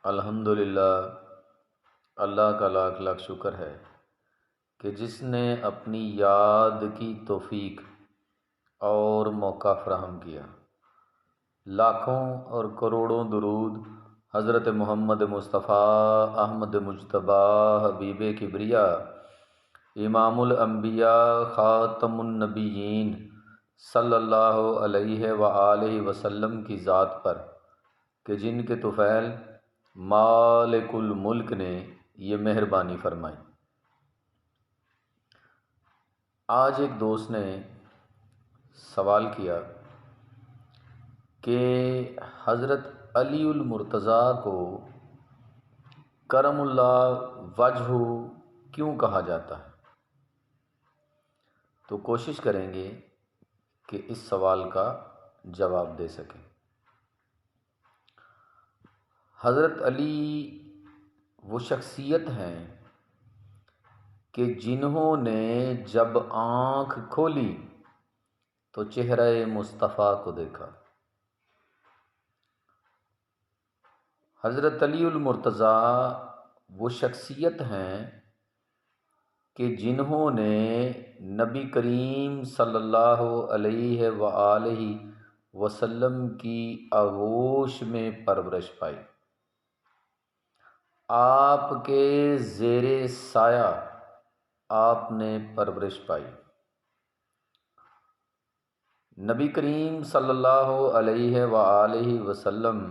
الحمدللہ، اللہ کا لاکھ لاکھ شکر ہے کہ جس نے اپنی یاد کی توفیق اور موقع فراہم کیا۔ لاکھوں اور کروڑوں درود حضرت محمد مصطفیٰ احمد مجتبیٰ حبیب کبریا، امام الانبیاء خاتم النبیین صلی اللہ علیہ وآلہ وسلم کی ذات پر کہ جن کے طفیل مالک الملک نے یہ مہربانی فرمائی۔ آج ایک دوست نے سوال کیا کہ حضرت علی المرتضیٰ کو کرم اللہ وجہ کیوں کہا جاتا ہے؟ تو کوشش کریں گے کہ اس سوال کا جواب دے سکیں۔ حضرت علی وہ شخصیت ہیں کہ جنہوں نے جب آنکھ کھولی تو چہرہ مصطفیٰ کو دیکھا۔ حضرت علی المرتضیٰ وہ شخصیت ہیں کہ جنہوں نے نبی کریم صلی اللہ علیہ وآلہ وسلم کی آغوش میں پرورش پائی، آپ کے زیر سایہ آپ نے پرورش پائی۔ نبی کریم صلی اللہ علیہ وآلہ وسلم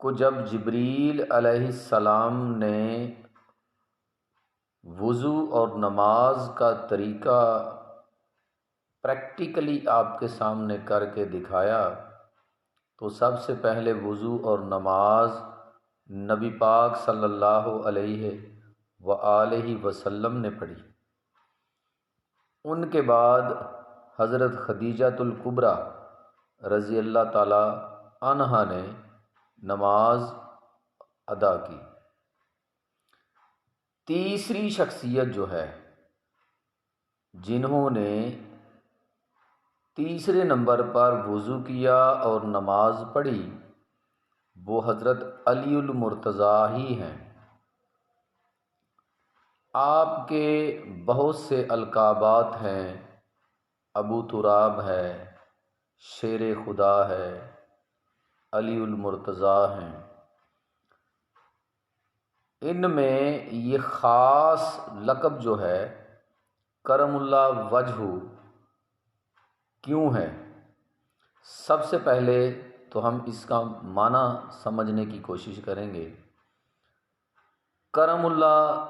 کو جب جبریل علیہ السلام نے وضو اور نماز کا طریقہ پریکٹیکلی آپ کے سامنے کر کے دکھایا تو سب سے پہلے وضو اور نماز نبی پاک صلی اللہ علیہ وآلہ وسلم نے پڑھی۔ ان کے بعد حضرت خدیجۃ الکبریٰ رضی اللہ تعالی عنہا نے نماز ادا کی۔ تیسری شخصیت جو ہے جنہوں نے تیسرے نمبر پر وضو کیا اور نماز پڑھی وہ حضرت علی المرتضیٰ ہی ہیں۔ آپ کے بہت سے القابات ہیں، ابو تراب ہے، شیر خدا ہے، علی المرتضیٰ ہیں۔ ان میں یہ خاص لقب جو ہے کرم اللہ وجہ کیوں ہے؟ سب سے پہلے تو ہم اس کا معنی سمجھنے کی کوشش کریں گے۔ کرم اللہ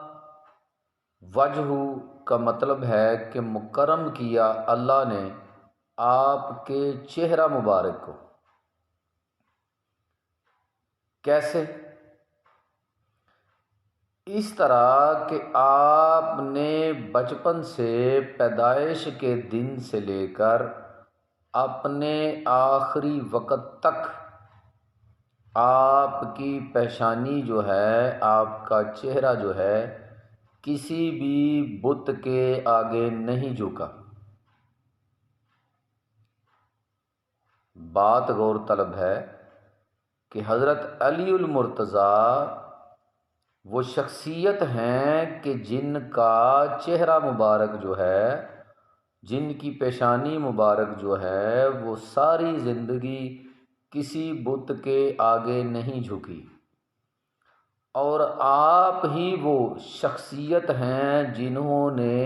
وجہ کا مطلب ہے کہ مکرم کیا اللہ نے آپ کے چہرہ مبارک کو۔ کیسے؟ اس طرح کہ آپ نے بچپن سے پیدائش کے دن سے لے کر اپنے آخری وقت تک آپ کی پیشانی جو ہے، آپ کا چہرہ جو ہے کسی بھی بت کے آگے نہیں جھکا۔ بات غور طلب ہے کہ حضرت علی المرتضیٰ وہ شخصیت ہیں کہ جن کا چہرہ مبارک جو ہے، جن کی پیشانی مبارک جو ہے وہ ساری زندگی کسی بت کے آگے نہیں جھکی، اور آپ ہی وہ شخصیت ہیں جنہوں نے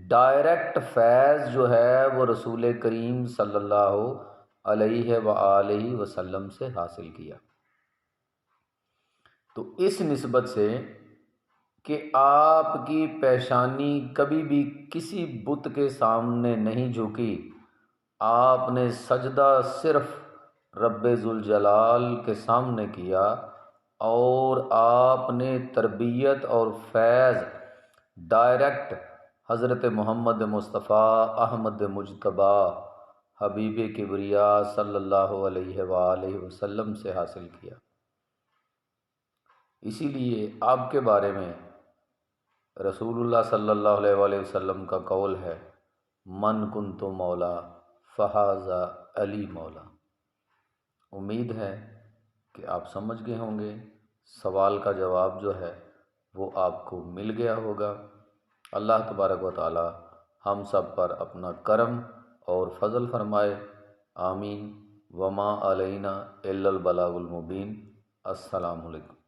ڈائریکٹ فیض جو ہے وہ رسول کریم صلی اللہ علیہ وآلہ وسلم سے حاصل کیا۔ تو اس نسبت سے کہ آپ کی پیشانی کبھی بھی کسی بت کے سامنے نہیں جھکی، آپ نے سجدہ صرف رب ذوالجلال کے سامنے کیا، اور آپ نے تربیت اور فیض ڈائریکٹ حضرت محمد مصطفیٰ احمد مجتبیٰ حبیب کبریا صلی اللہ علیہ وآلہ وسلم سے حاصل کیا۔ اسی لیے آپ کے بارے میں رسول اللہ صلی اللہ علیہ وآلہ وسلم کا قول ہے، من کنت مولا فہذا علی مولا۔ امید ہے کہ آپ سمجھ گئے ہوں گے، سوال کا جواب جو ہے وہ آپ کو مل گیا ہوگا۔ اللہ تبارک و تعالی ہم سب پر اپنا کرم اور فضل فرمائے، آمین۔ وما علینا الا البلاغ المبین۔ السلام علیکم۔